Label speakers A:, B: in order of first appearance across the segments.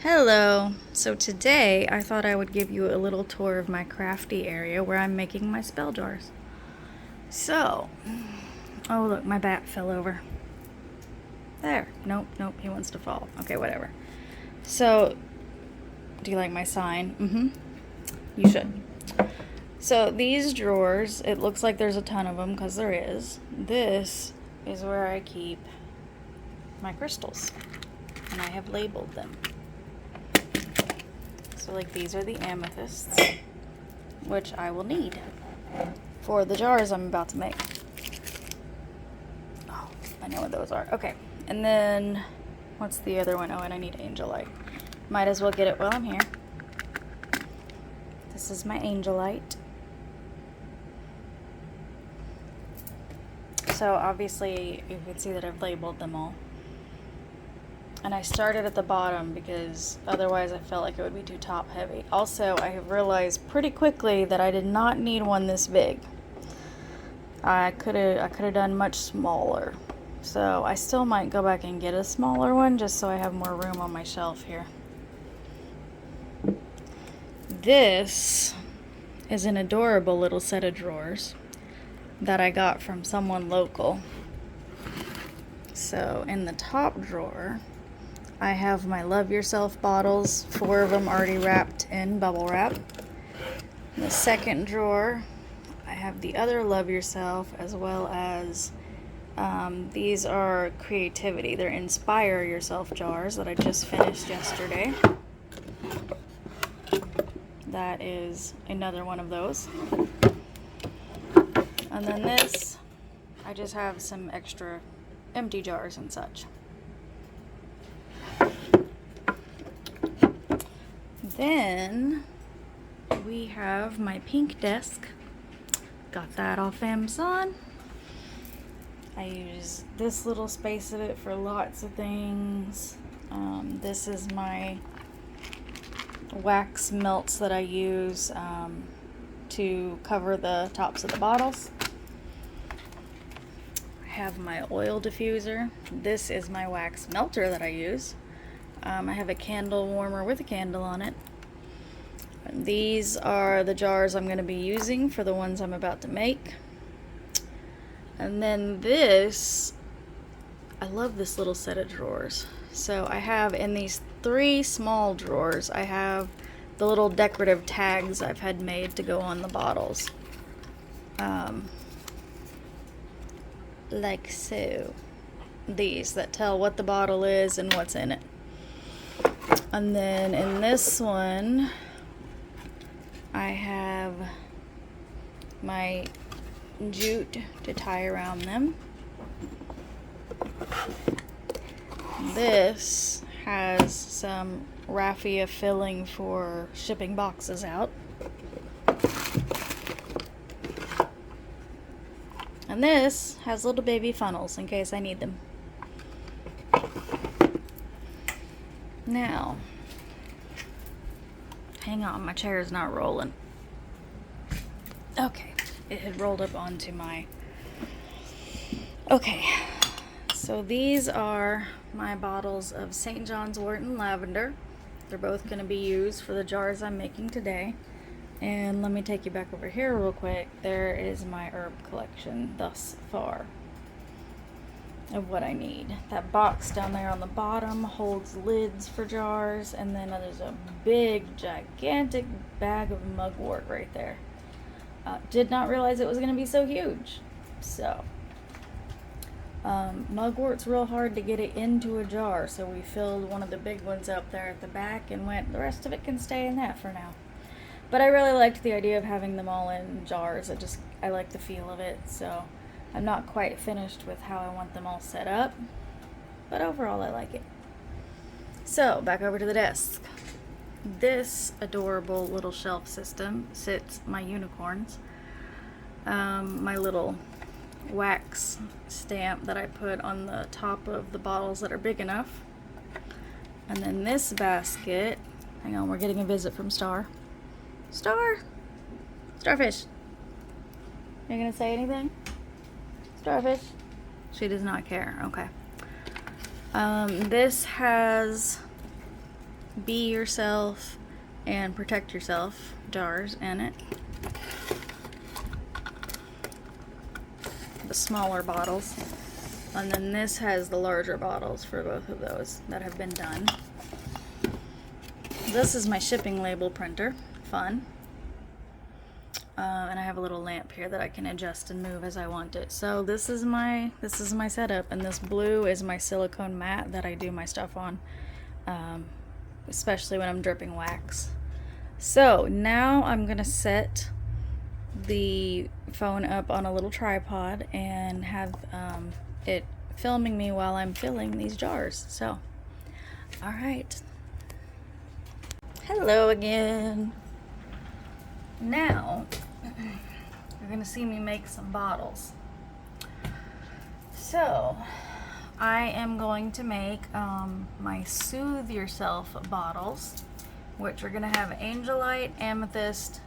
A: Hello! So today I thought I would give you a little tour of my crafty area where I'm making my spell jars. So, oh look, my bat fell over. There. Nope, he wants to fall. Okay, whatever. So, do you like my sign? Mm-hmm. You should. So these drawers, it looks like there's a ton of them because there is. This is where I keep my crystals, and I have labeled them. So like these are the amethysts, which I will need for the jars I'm about to make. Oh, I know what those are. Okay, and then what's the other one? Oh, and I need angelite. Might as well get it while I'm here. This is my angelite. So obviously you can see that I've labeled them all. And I started at the bottom because otherwise I felt like it would be too top heavy. Also, I have realized pretty quickly that I did not need one this big. I could have done much smaller. So I still might go back and get a smaller one just so I have more room on my shelf here. This is an adorable little set of drawers that I got from someone local. So in the top drawer, I have my Love Yourself bottles, 4 of them already wrapped in bubble wrap. In the second drawer, I have the other Love Yourself, as well as these are creativity. They're Inspire Yourself jars that I just finished yesterday. That is another one of those. And then this, I just have some extra empty jars and such. Then we have my pink desk. Got that off Amazon. I use this little space of it for lots of things. This is my wax melts that I use to cover the tops of the bottles. I have my oil diffuser. This is my wax melter that I use. I have a candle warmer with a candle on it. These are the jars I'm going to be using for the ones I'm about to make. And then this, I love this little set of drawers. So I have in these 3 small drawers, I have the little decorative tags I've had made to go on the bottles. Like so. These that tell what the bottle is and what's in it. And then in this one, I have my jute to tie around them. This has some raffia filling for shipping boxes out. And this has little baby funnels in case I need them. Now, hang on, my chair is not rolling. Okay, it had rolled up onto my... Okay, so these are my bottles of St. John's Wort and Lavender. They're both going to be used for the jars I'm making today. And let me take you back over here real quick. There is my herb collection thus far of what I need. That box down there on the bottom holds lids for jars, and then there's a big, gigantic bag of mugwort right there. Did not realize it was going to be so huge. So, mugwort's real hard to get it into a jar, so we filled one of the big ones up there at the back and went, the rest of it can stay in that for now. But I really liked the idea of having them all in jars. I like the feel of it, so I'm not quite finished with how I want them all set up, but overall I like it. So, back over to the desk. This adorable little shelf system sits my unicorns, my little wax stamp that I put on the top of the bottles that are big enough. And then this basket, hang on, we're getting a visit from Starfish. You gonna say anything? Starfish? She does not care. Okay. This has be yourself and protect yourself jars in it. The smaller bottles. And then this has the larger bottles for both of those that have been done. This is my shipping label printer. Fun. And I have a little lamp here that I can adjust and move as I want it. So this is my setup, and this blue is my silicone mat that I do my stuff on, especially when I'm dripping wax. So now I'm gonna set the phone up on a little tripod and have it filming me while I'm filling these jars. So, all right. Hello again. Now, you're gonna see me make some bottles. So, I am going to make my Soothe Yourself bottles, which are gonna have Angelite, Amethyst,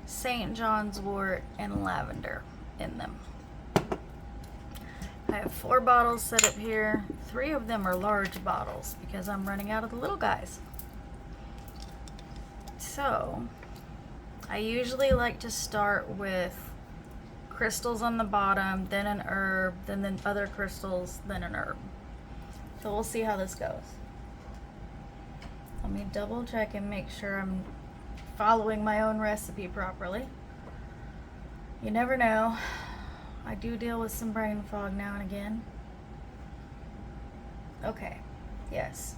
A: St. John's Wort, and Lavender in them. I have 4 bottles set up here. 3 of them are large bottles because I'm running out of the little guys. So, I usually like to start with crystals on the bottom, then an herb, then the other crystals, then an herb. So we'll see how this goes. Let me double check and make sure I'm following my own recipe properly. You never know. I do deal with some brain fog now and again. Okay, yes.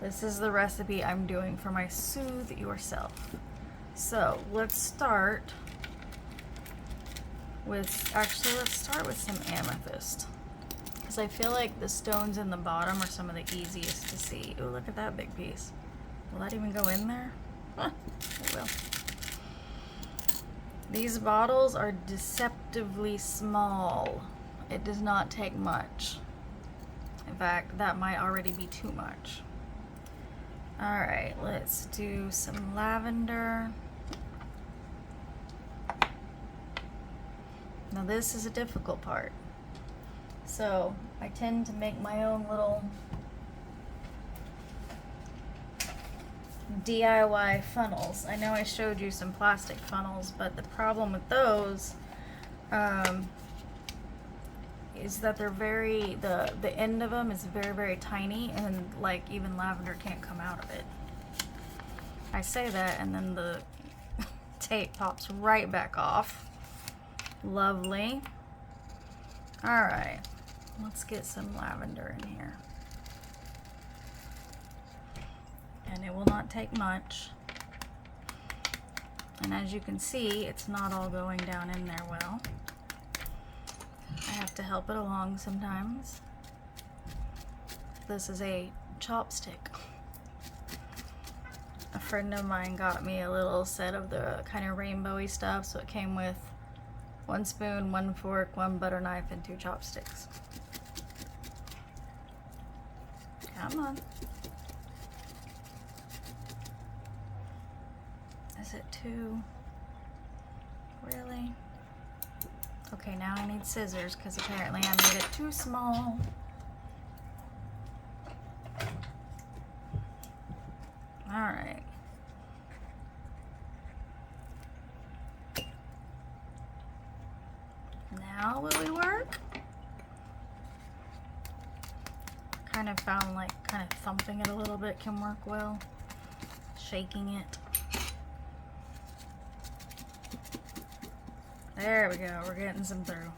A: This is the recipe I'm doing for my Soothe Yourself. So let's start with, actually let's start with some amethyst, because I feel like the stones in the bottom are some of the easiest to see. Oh, look at that big piece. Will that even go in there? Huh, it will. These bottles are deceptively small. It does not take much. In fact, that might already be too much. Alright, let's do some lavender. Now this is a difficult part. So I tend to make my own little DIY funnels. I know I showed you some plastic funnels, but the problem with those is that they're very, the end of them is very, very tiny, and like even lavender can't come out of it. I say that and then the tape pops right back off. Lovely. Alright, let's get some lavender in here. And it will not take much. And as you can see, it's not all going down in there well. I have to help it along sometimes. This is a chopstick. A friend of mine got me a little set of the kind of rainbowy stuff, so it came with 1 spoon, 1 fork, 1 butter knife, and 2 chopsticks. Come on. Is it too? Really? Okay, now I need scissors because apparently I made it too small. Alright. Now will we work? Kind of found like kind of thumping it a little bit can work well. Shaking it. There we go, we're getting some through.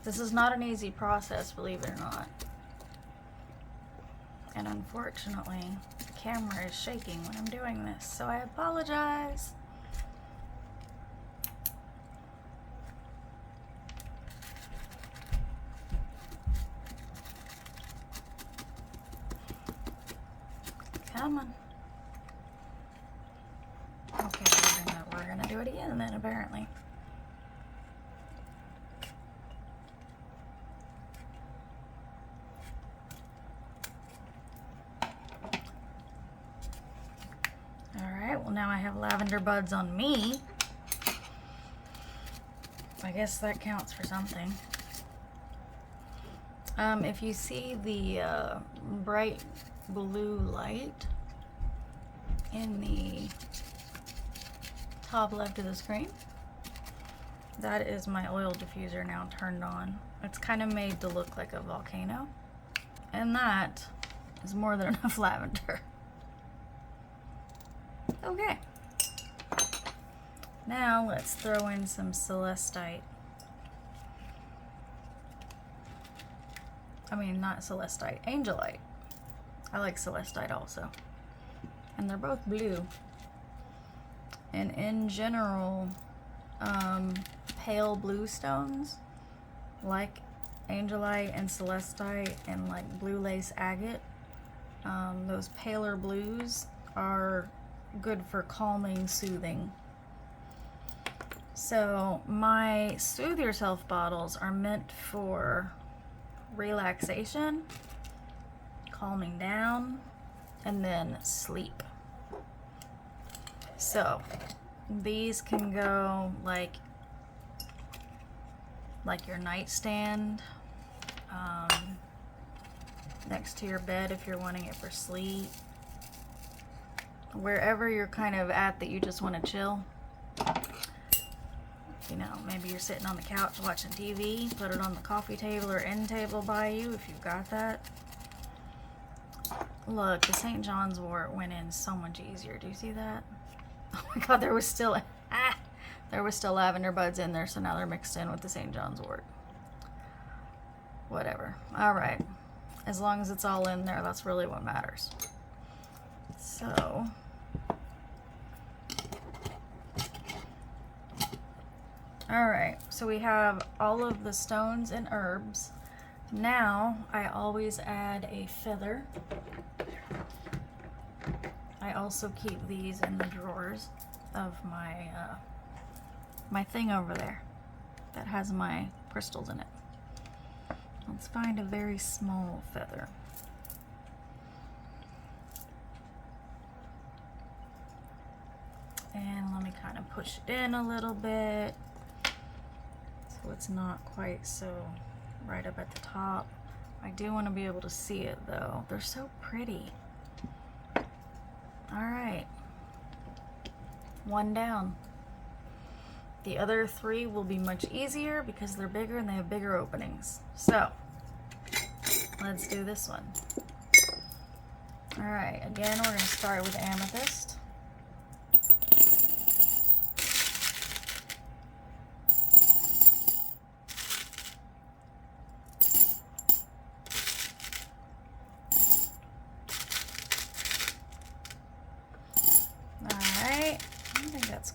A: This is not an easy process, believe it or not. And unfortunately, the camera is shaking when I'm doing this, so I apologize. Come on. Okay, we're gonna do it again then, apparently. Alright, well now I have lavender buds on me. I guess that counts for something. If you see the bright blue light in the top left of the screen, that is my oil diffuser now turned on. It's kind of made to look like a volcano, and that is more than enough lavender. Okay, now let's throw in some celestite. I mean, not celestite, angelite. I like celestite also. And they're both blue. And in general, pale blue stones, like angelite and celestite and like blue lace agate, those paler blues are good for calming, soothing. So my Soothe Yourself bottles are meant for relaxation, calming down, and then sleep. So these can go like your nightstand, next to your bed if you're wanting it for sleep, wherever you're kind of at that you just want to chill. You know, maybe you're sitting on the couch watching TV, put it on the coffee table or end table by you if you've got that. Look, the St. John's wort went in so much easier. Do you see that? Oh my God, there was still lavender buds in there, so now they're mixed in with the St. John's wort. Whatever. All right. As long as it's all in there, that's really what matters. So all right, so we have all of the stones and herbs. Now I always add a feather. I also keep these in the drawers of my my thing over there that has my crystals in it. Let's find a very small feather. And let me kind of push it in a little bit so it's not quite so right up at the top. I do want to be able to see it though. They're so pretty. All right, one down. The other three will be much easier because they're bigger and they have bigger openings. So let's do this one. All right, again, we're going to start with amethyst.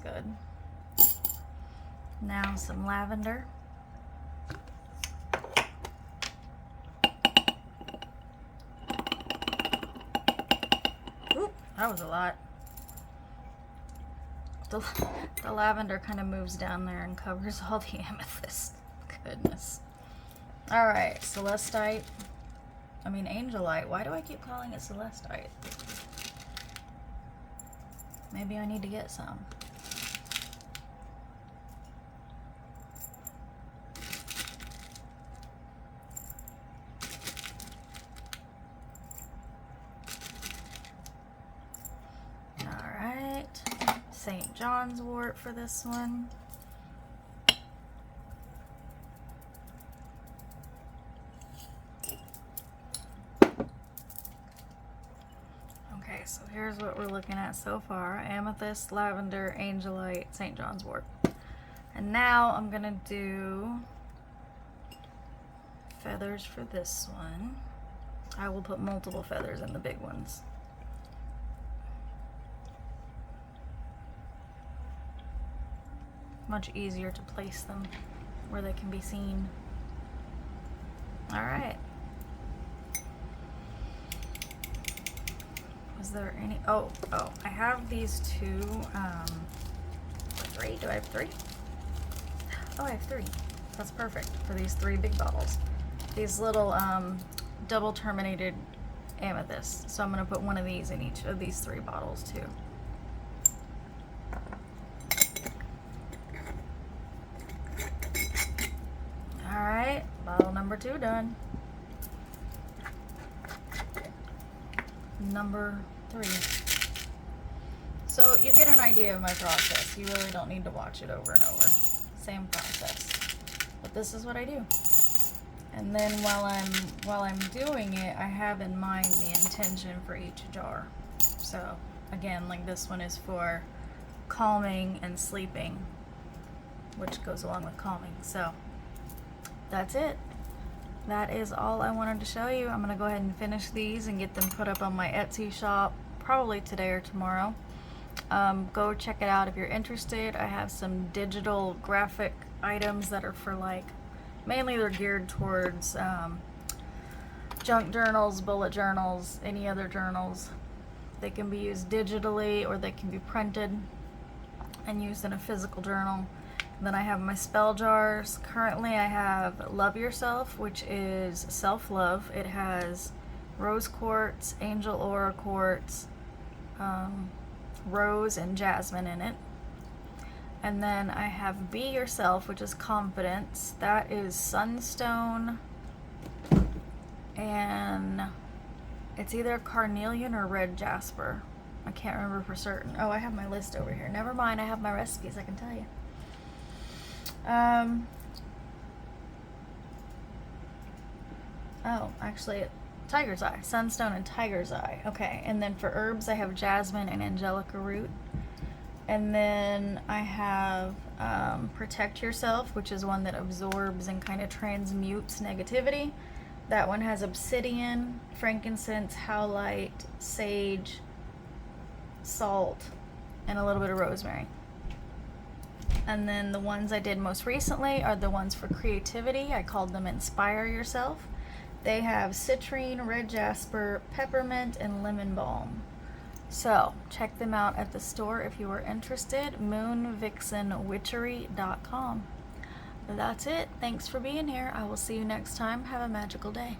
A: Good. Now some lavender. Oop, that was a lot. The lavender kind of moves down there and covers all the amethyst. Goodness. All right, celestite. I mean angelite. Why do I keep calling it celestite? Maybe I need to get some. St. John's wort for this one. Okay, so here's what we're looking at so far. Amethyst, lavender, angelite, St. John's wort. And now I'm gonna do feathers for this one. I will put multiple feathers in the big ones. Much easier to place them where they can be seen. All right. Was there any? Oh, I have these two, three, do I have three? Oh, I have three. That's perfect for these three big bottles. These little double terminated amethysts. So I'm gonna put one of these in each of these three bottles too. All right, bottle number 2 done. number 3. So you get an idea of my process. You really don't need to watch it over and over. Same process. But this is what I do. And then while I'm doing it, I have in mind the intention for each jar. So again, like this one is for calming and sleeping, which goes along with calming. So that's it. That is all I wanted to show you. I'm gonna go ahead and finish these and get them put up on my Etsy shop probably today or tomorrow. Go check it out if you're interested. I have some digital graphic items that are for like, mainly they're geared towards junk journals, bullet journals, any other journals. They can be used digitally or they can be printed and used in a physical journal. And then I have my spell jars. Currently I have Love Yourself, which is self-love. It has rose quartz, angel aura quartz, rose and jasmine in it. And then I have Be Yourself, which is confidence. That is sunstone, and it's either carnelian or red jasper. I can't remember for certain. Oh, I have my list over here. Never mind, I have my recipes, I can tell you. Oh, actually, tiger's eye. Sunstone and tiger's eye. Okay, and then for herbs, I have jasmine and angelica root. And then I have Protect Yourself, which is one that absorbs and kind of transmutes negativity. That one has obsidian, frankincense, howlite, sage, salt, and a little bit of rosemary. And then the ones I did most recently are the ones for creativity. I called them Inspire Yourself. They have citrine, red jasper, peppermint, and lemon balm. So check them out at the store if you are interested. moonvixenwitchery.com. That's it. Thanks for being here. I will see you next time. Have a magical day.